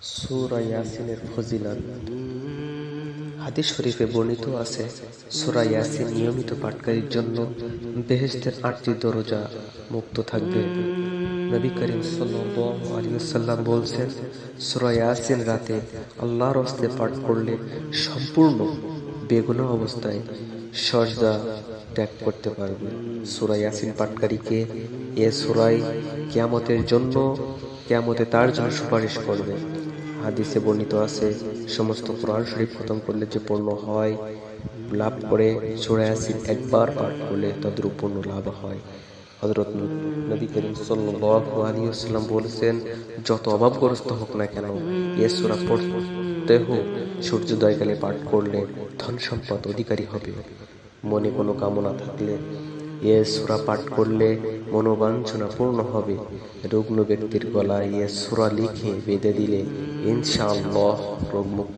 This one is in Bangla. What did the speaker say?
সূরা ইয়াসিনের ফজিলত। হাদিস শরীফে বর্ণিত আছে, সূরা ইয়াসিন নিয়মিত পাঠকারীর জন্য বেহেশতের 8টি দরজা মুক্ত থাকবে। নবী করিম সাল্লাল্লাহু আলাইহি ওয়াসাল্লাম বলছেন, সূরা ইয়াসিন রাতে আল্লাহর হস্তে পাঠ করলে সম্পূর্ণ বেগুনাহ অবস্থায় সিজদা ত্যাগ করতে পারবে। সূরা ইয়াসিন পাঠকারীকে এ সূরায় কিয়ামতে তার জন্য সুপারিশ করবে। হাদিসে বর্ণিত আছে, সমস্ত কোরআন শরীফ খতম করলে যে পূর্ণ হয় লাভ করে, সূরা ইয়াসিন একবার পাঠ করলে তাদের পূর্ণ লাভ হয়। হযরত নবী করিম সাল্লাল্লাহু আলাইহি ওয়াসাল্লাম বলেছেন, যত অভাবগ্রস্ত হোক না কেন এ সূরা পড়তে হোক সূর্যোদয়কালে পাঠ করলে ধন সম্পদ অধিকারী হবে। মনে কোনো কামনা থাকলে এ সূরা পাঠ করলে মনোবাঞ্ছনা পূর্ণ হবে। রুগ্ন ব্যক্তির গলায় এ সূরা লিখে বেঁধে দিলে ইনশাআল্লাহ রোগমুক্ত